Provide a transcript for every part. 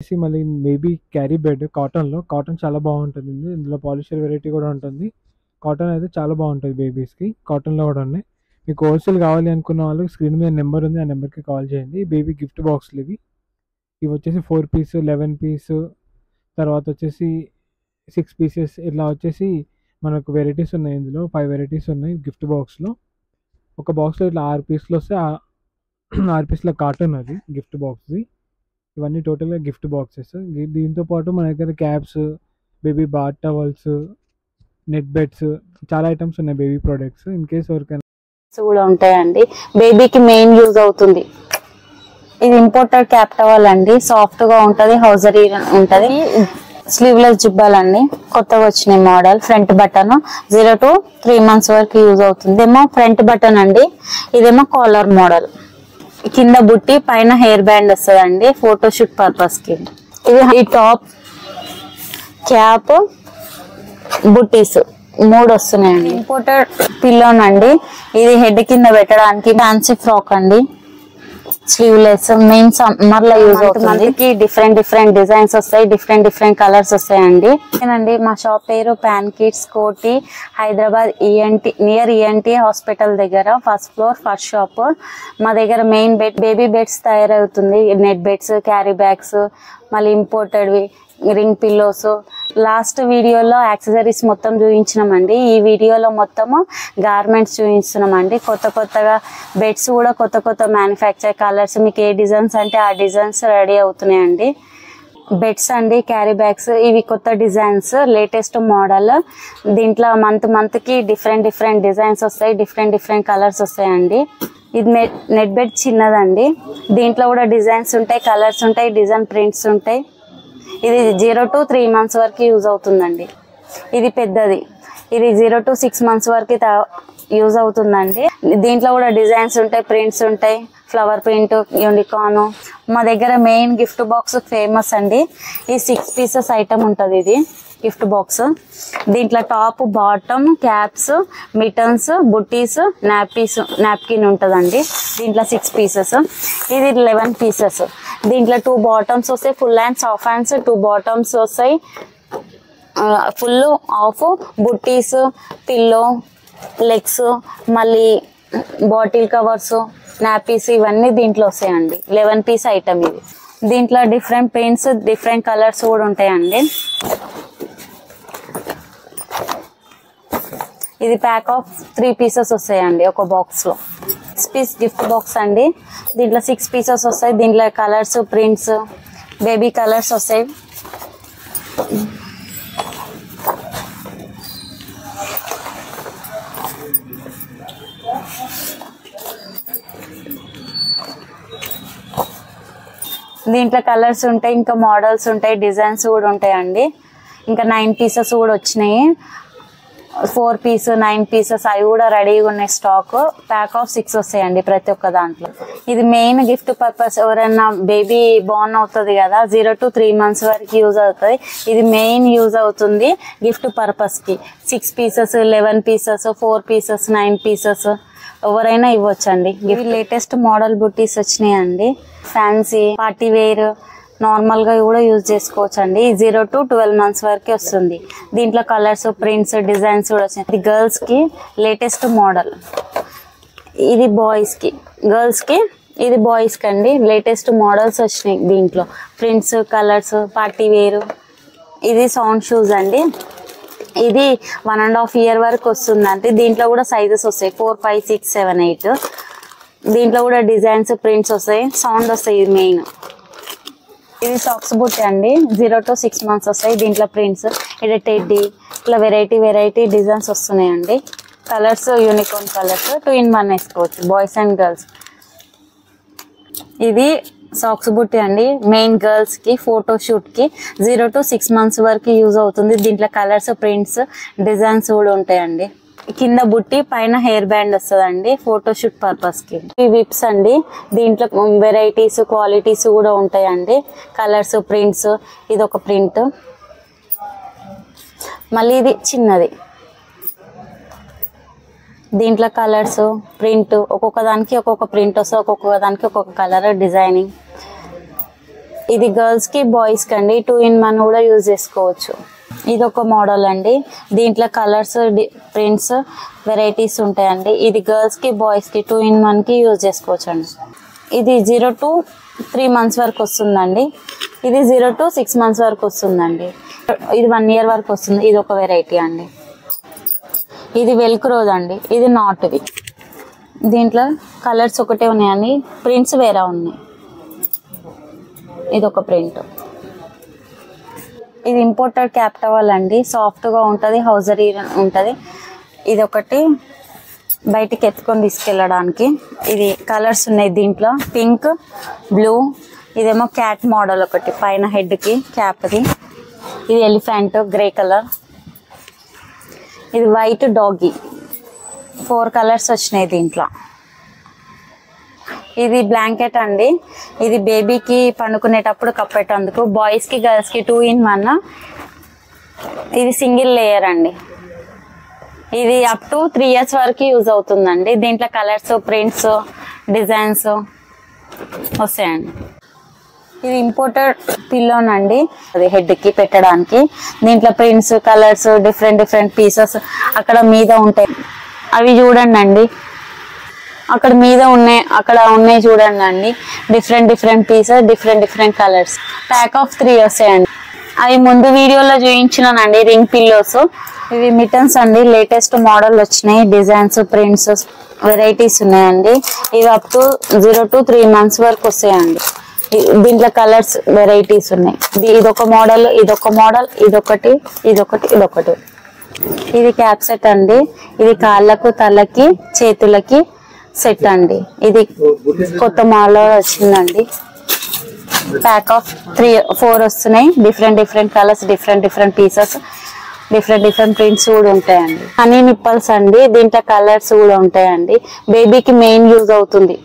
మళ్ళీ baby carry bed కాటన్‌లో. Cotton చాలా బాగుంటుందండి. ఇందులో పాలిస్టర్ వెరైటీ కూడా ఉంటుంది. కాటన్ అయితే చాలా బాగుంటుంది బేబీస్‌కి. కాటన్‌లో కూడా ఉన్నాయి. మీకు హోల్‌సేల్ కావాలి అనుకున్న వాళ్ళు స్క్రీన్ మీద నెంబర్ ఉంది. ఆ నెంబర్‌కి కాల్ చేయండి. బేబీ గిఫ్ట్ బాక్స్‌లు ఇవి. ఇవి వచ్చేసి 4 పీస్, 11 పీస్, తర్వాత వచ్చేసి 6 పీసెస్ ఇట్లా వచ్చేసి మనకు వెరైటీస్ ఉన్నాయి. ఇందులో 5 వెరైటీస్ ఉన్నాయి గిఫ్ట్ బాక్స్‌లో. ఒక బాక్స్‌లో ఇట్లా 6 పీస్‌లు వస్తే 6 పీస్‌ల కార్టూన్ అది గిఫ్ట్ బాక్స్‌ది. ఇవన్నీ టోటల్‌గా గిఫ్ట్ బాక్సెస్. దీంతో పాటు మన దగ్గర caps, baby bath towels, net beds చాలా ఐటమ్స్ ఉన్నాయి బేబీ ప్రొడక్ట్స్. ఇన్ కేస్ ఎవరికైనా కూడా ఉంటాయండి. బేబీకి మెయిన్ యూజ్ అవుతుంది. ఇది ఇంపోర్టెడ్ క్యాప్ టవల్ అండి. సాఫ్ట్ గా ఉంటది, హౌజరీ ఉంటది. స్లీవ్లెస్ జిబ్బాలండి, కొత్తగా వచ్చినాయి model. Front button 0 to 3 months వరకు యూజ్ అవుతుంది. ఇదేమో ఫ్రంట్ బటన్ అండి, ఇదేమో కాలర్ మోడల్. కింద బుట్టి, పైన హెయిర్ బ్యాండ్ వస్తుందండి ఫోటోషూట్ పర్పస్ కి. ఇది ఈ టాప్, క్యాప్, బుట్టీస్ 3 వస్తున్నాయండి. ఇంపోర్టెడ్ పిల్లోనండి, ఇది హెడ్ కింద పెట్టడానికి. ఫ్యాన్సీ ఫ్రాక్ అండి, స్లీవ్లెస్. మెయిన్ సమ్మర్ లో యూజ్ అవుతుంది. డిఫరెంట్ డిజైన్స్ వస్తాయి, డిఫరెంట్ కలర్స్ వస్తాయండి. ఏనండి మా షాప్ పేరు ప్యాన్ కిడ్స్, కోటి, Hyderabad ENT, near ENT hospital దగ్గర, ఫస్ట్ ఫ్లోర్, ఫస్ట్ షాప్. మా దగ్గర మెయిన్ బేబీ బెడ్స్ తయారవుతుంది. నెట్ బెడ్స్, క్యారీ బ్యాగ్స్, మళ్ళీ ఇంపోర్టెడ్వి, రింగ్ పిల్లోస్. లాస్ట్ వీడియోలో యాక్సెసరీస్ మొత్తం చూపించినామండి. ఈ వీడియోలో మొత్తము గార్మెంట్స్ చూపిస్తున్నామండి. కొత్తగా బెడ్స్ కూడా కొత్త మ్యానుఫ్యాక్చర్ కలర్స్, మీకు ఏ డిజైన్స్ అంటే ఆ డిజైన్స్ రెడీ అవుతున్నాయండి. బెడ్స్ అండి, క్యారీ బ్యాగ్స్, ఇవి కొత్త డిజైన్స్, లేటెస్ట్ మోడల్. దీంట్లో మంత్ కి డిఫరెంట్ డిజైన్స్ వస్తాయి, డిఫరెంట్ కలర్స్ వస్తాయండి. ఇది నెట్ బెడ్ చిన్నదండి. దీంట్లో కూడా డిజైన్స్ ఉంటాయి, కలర్స్ ఉంటాయి, డిజైన్ ప్రింట్స్ ఉంటాయి. ఇది 0 to 3 months వరకు యూజ్ అవుతుందండి. ఇది పెద్దది, ఇది 0 to 6 months వరకు యూజ్ అవుతుందండి. దీంట్లో కూడా డిజైన్స్ ఉంటాయి, ప్రింట్స్ ఉంటాయి, ఫ్లవర్ ప్రింట్, యూనికార్న్. మా దగ్గర మెయిన్ గిఫ్ట్ బాక్స్ ఫేమస్ అండి. ఈ 6 pieces ఐటమ్ ఉంటుంది. ఇది గిఫ్ట్ బాక్స్. దీంట్లో top, bottom, caps, mittens, booties, napkin ఉంటుందండి. దీంట్లో 6 pieces. ఇది 11 pieces. దీంట్లో 2 bottoms వస్తాయి, full hands, half hands. 2 bottoms వస్తాయి, ఫుల్, హాఫ్, బుట్టీస్, పిల్లో, లెగ్స్, మళ్ళీ బాటిల్ కవర్స్, నాపీస్, ఇవన్నీ దీంట్లో వస్తాయండి. 11 piece ఐటమ్ ఇది. దీంట్లో డిఫరెంట్ పెయింట్స్, డిఫరెంట్ కలర్స్ కూడా ఉంటాయండి. ఇది ప్యాక్ ఆఫ్ 3 pieces వస్తాయండి ఒక బాక్స్ లో. 6 piece గిఫ్ట్ బాక్స్ అండి. దీంట్లో 6 pieces వస్తాయి. దీంట్లో కలర్స్, ప్రింట్స్, బేబీ కలర్స్ వస్తాయి. దీంట్లో కలర్స్ ఉంటాయి, ఇంకా మోడల్స్ ఉంటాయి, డిజైన్స్ కూడా ఉంటాయండి. ఇంకా 9 pieces కూడా వచ్చినాయి. 4 piece, 9 pieces అవి కూడా రెడీగా ఉన్నాయి స్టాక్. ప్యాక్ ఆఫ్ 6 వస్తాయండి ప్రతి ఒక్క దాంట్లో. ఇది మెయిన్ గిఫ్ట్ పర్పస్. ఎవరైనా బేబీ బోర్న్ అవుతుంది కదా, 0 to 3 months వరకు యూజ్ అవుతుంది. ఇది మెయిన్ యూజ్ అవుతుంది గిఫ్ట్ పర్పస్ కి. 6 pieces, 11 pieces, 4 pieces, 9 pieces ఎవరైనా ఇవ్వచ్చండి. ఇవి లేటెస్ట్ మోడల్ బుట్టీస్ వచ్చినాయండి. ఫ్యాన్సీ, పార్టీ వేర్, నార్మల్ గా కూడా యూజ్ చేసుకోవచ్చు అండి. 0 to 12 months వరకు వస్తుంది. దీంట్లో కలర్స్, ప్రింట్స్, డిజైన్స్ కూడా వచ్చినాయి. ఇది గర్ల్స్ కి లేటెస్ట్ మోడల్. ఇది బాయ్స్ కి, గర్ల్స్ కి, ఇది బాయ్స్ కి అండి. లేటెస్ట్ మోడల్స్ వచ్చినాయి దీంట్లో. Prints, colours, party wear. ఇది సౌండ్ షూస్ అండి. ఇది 1.5 year వరకు వస్తుందండి. దీంట్లో కూడా సైజెస్ వస్తాయి, 4, 5, 6, 7, 8. దీంట్లో కూడా డిజైన్స్, ప్రింట్స్ వస్తాయి, సౌండ్ వస్తాయి. ఇది మెయిన్. ఇది సాక్స్ బుట్టి అండి. 0 to 6 months వస్తాయి. దీంట్లో ప్రింట్స్, ఇది టెడ్డీ, ఇట్లా వెరైటీ డిజైన్స్ వస్తున్నాయండి. కలర్స్ యూనికార్న్ కలర్స్, 2 in 1 వేసుకోవచ్చు, బాయ్స్ అండ్ గర్ల్స్. ఇది సాక్స్ బుట్టి అండి. మెయిన్ గర్ల్స్ కి, ఫోటోషూట్ కి 0 to 6 months వరకు యూజ్ అవుతుంది. దీంట్లో కలర్స్, ప్రింట్స్, డిజైన్స్ కూడా ఉంటాయండి. కింద బుట్టి, పైన హెయిర్ బ్యాండ్ వస్తుందండి ఫోటోషూట్ పర్పస్ కి. ఈ విప్స్ అండి. దీంట్లో వెరైటీస్, క్వాలిటీస్ కూడా ఉంటాయండి. Colours, prints. ఇది ఒక ప్రింట్, మళ్ళీ ఇది చిన్నది. దీంట్లో కలర్స్, ప్రింట్, ఒక్కొక్క దానికి ఒక్కొక్క ప్రింట్ వస్తుంది, ఒక్కొక్క దానికి ఒక్కొక్క కలర్, డిజైనింగ్. ఇది గర్ల్స్ కి బాయ్స్ కి అండి 2-in-1 కూడా యూజ్ చేసుకోవచ్చు. ఇది ఒక మోడల్ అండి. దీంట్లో కలర్స్ ప్రింట్స్ వెరైటీస్ ఉంటాయండి. ఇది గర్ల్స్ కి బాయ్స్ కి 2-in-1 కి యూజ్ చేసుకోవచ్చు అండి. ఇది 0 to 3 months వరకు వస్తుందండి. ఇది 0 to 6 months వరకు వస్తుందండి. ఇది 1 year వరకు వస్తుంది. ఇది ఒక వెరైటీ అండి. ఇది వెల్క్రోజ్ అండి. ఇది నాట్వి. దీంట్లో కలర్స్ ఒకటే ఉన్నాయండి, ప్రింట్స్ వేరే ఉన్నాయి. ఇది ఒక ప్రింట్. ఇది ఇంపోర్టెడ్ క్యాప్ టవల్ అండి. సాఫ్ట్గా ఉంటుంది, హౌజరీ ఉంటుంది. ఇది ఒకటి బయటికి ఎత్తుకొని తీసుకెళ్ళడానికి. ఇది కలర్స్ ఉన్నాయి దీంట్లో, పింక్, బ్లూ. ఇదేమో క్యాట్ మోడల్ ఒకటి పైన హెడ్కి క్యాప్ది. ఇది ఎలిఫెంట్ గ్రే కలర్. ఇది వైట్ డాగీ. 4 కలర్స్ వచ్చినాయి దీంట్లో. ఇది బ్లాంకెట్ అండి. ఇది బేబీకి పండుకునేటప్పుడు కప్పేటందుకు. బాయ్స్కి గర్ల్స్కి 2-in-1. ఇది సింగిల్ లేయర్ అండి. ఇది అప్ టు 3 years వరకు యూజ్ అవుతుందండి. దీంట్లో కలర్స్ ప్రింట్స్ డిజైన్స్ వస్తాయండి. ఇది ఇంపోర్టెడ్ పిల్లోనండి. అది హెడ్కి పెట్టడానికి. దీంట్లో ప్రింట్స్ కలర్స్ డిఫరెంట్ పీసెస్ అక్కడ మీద ఉంటాయి. అవి చూడండి అండి, అక్కడ మీద ఉన్నాయి, అక్కడ ఉన్నాయి చూడండి అండి. Different pieces different colours. Pack of 3 వస్తాయండి. అవి ముందు వీడియోలో చూపించినానండి, రింగ్ పిల్లోస్. ఇవి మిటన్స్ అండి. లేటెస్ట్ మోడల్ వచ్చినాయి. డిజైన్స్ ప్రింట్స్ వెరైటీస్ ఉన్నాయండి. ఇవి అప్ టు 0 to 3 months వరకు వస్తాయండి. దీంట్లో కలర్స్ వెరైటీస్ ఉన్నాయి. ఇదొక మోడల్, ఇదొక మోడల్, ఇదొకటి. ఇది క్యాప్ సెట్ అండి. ఇది కాళ్ళకు తలకి చేతులకి సెట్ అండి. ఇది కొత్త మోడల్ వచ్చిందండి. ప్యాక్ ఆఫ్ 4 వస్తున్నాయి. Different colours different pieces different prints కూడా ఉంటాయండి. హనీ నిప్పల్స్ అండి. దీంట్లో కలర్స్ కూడా ఉంటాయండి. బేబీకి మెయిన్ యూజ్ అవుతుంది.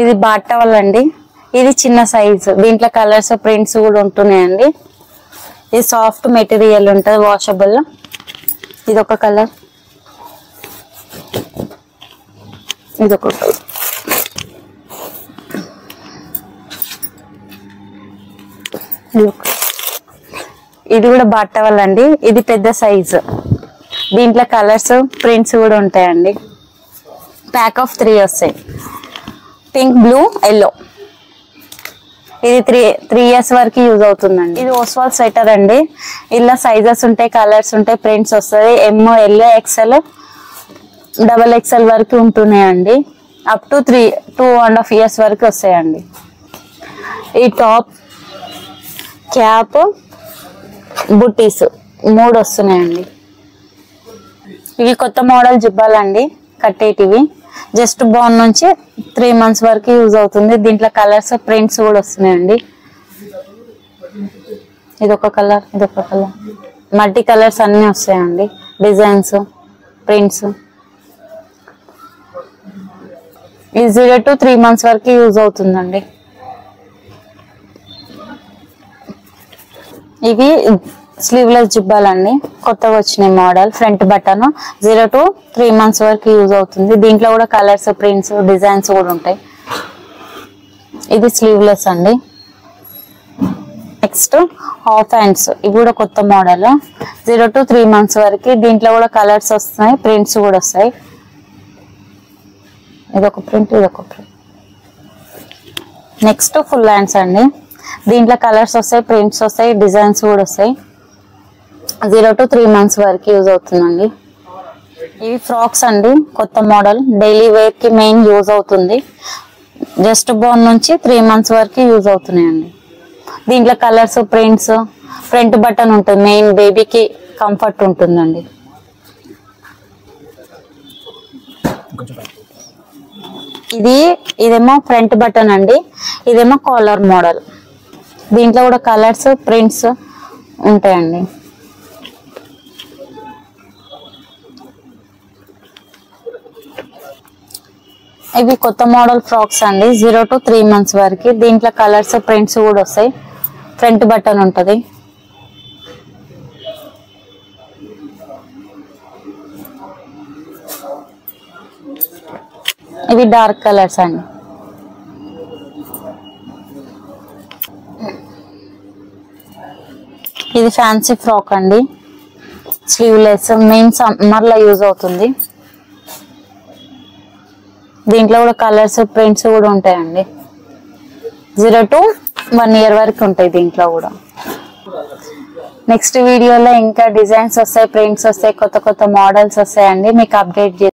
ఇది బాత్ టవల్ అండి. ఇది చిన్న సైజు. దీంట్లో కలర్స్ ప్రింట్స్ కూడా ఉంటున్నాయండి. ఇది సాఫ్ట్ మెటీరియల్ ఉంటుంది, వాషబుల్. ఇది ఒక కలర్, ఇదొక కలర్. ఇది కూడా బాత్ టవల్ అండి. ఇది పెద్ద సైజు. దీంట్లో కలర్స్ ప్రింట్స్ కూడా ఉంటాయండి. ప్యాక్ ఆఫ్ 3 వస్తాయి. Pink, blue, yellow. ఇది 3 years వరకు యూజ్ అవుతుందండి. ఇది ఓస్వాల్ స్వెటర్ అండి. ఇలా సైజెస్ ఉంటాయి, కలర్స్ ఉంటాయి, ప్రింట్స్ వస్తుంది. ML, XL, XXL వరకు ఉంటున్నాయండి. అప్ టు 2.5 years వరకు వస్తాయండి. ఈ టాప్, క్యాప్, బుట్టీస్ 3 వస్తున్నాయండి. ఇవి కొత్త మోడల్ జిబ్బాలండి, కట్టేటివి. జస్ట్ బాన్ నుంచి 3 months వరకు యూజ్ అవుతుంది. దీంట్లో కలర్స్ ప్రింట్స్ కూడా వస్తున్నాయండి. ఇదొక కలర్, మల్టీ కలర్స్ అన్ని వస్తాయండి. Designs prints. ఇది 0 to 3 months వరకు యూజ్ అవుతుందండి. ఇవి స్లీవ్లెస్ జిబ్బాలండి. కొత్తగా వచ్చినాయి model. Front button. 0 to 3 months వరకు యూజ్ అవుతుంది. దీంట్లో కూడా కలర్స్ ప్రింట్స్ డిజైన్స్ కూడా ఉంటాయి. ఇది స్లీవ్లెస్ అండి. Next half hands. ఇవి కూడా కొత్త మోడల్. 0 to 3 months వరకు. దీంట్లో కూడా కలర్స్ వస్తాయి, ప్రింట్స్ కూడా వస్తాయి. ఇదొక ప్రింట్, ఇదొక ప్రింట్. నెక్స్ట్ ఫుల్ హ్యాండ్స్ అండి. దీంట్లో కలర్స్ వస్తాయి, ప్రింట్స్ వస్తాయి, డిజైన్స్ కూడా వస్తాయి. 0 to 3 months వరకు యూజ్ అవుతుందండి. ఇవి ఫ్రాక్స్ అండి, కొత్త మోడల్. డైలీ వేర్ కి మెయిన్ యూజ్ అవుతుంది. జస్ట్ బోర్న్ నుంచి 3 months వరకు యూజ్ అవుతున్నాయండి. దీంట్లో కలర్స్ ప్రింట్స్, ఫ్రంట్ బటన్ ఉంటుంది. మెయిన్ బేబీకి కంఫర్ట్ ఉంటుందండి. ఇదేమో ఫ్రంట్ బటన్ అండి. ఇదేమో కాలర్ మోడల్. దీంట్లో కూడా కలర్స్ ప్రింట్స్ ఉంటాయండి. ఇవి కొత్త మోడల్ ఫ్రాక్స్ అండి. 0 to 3 months వరకు. దీంట్లో కలర్స్ ప్రింట్స్ కూడా వస్తాయి. ఫ్రంట్ బటన్ ఉంటుంది. ఇవి డార్క్ కలర్స్ అండి. ఇది ఫ్యాన్సీ ఫ్రాక్ అండి, స్లీవ్లెస్, మెయిన్ సమ్మర్ లో యూజ్ అవుతుంది. దీంట్లో కూడా కలర్స్ ప్రింట్స్ కూడా ఉంటాయండి. 0 to 1 year వరకు ఉంటాయి దీంట్లో కూడా. నెక్స్ట్ వీడియోలో ఇంకా డిజైన్స్ వస్తాయి, ప్రింట్స్ వస్తాయి, కొత్త కొత్త మోడల్స్ వస్తాయండి, మీకు అప్డేట్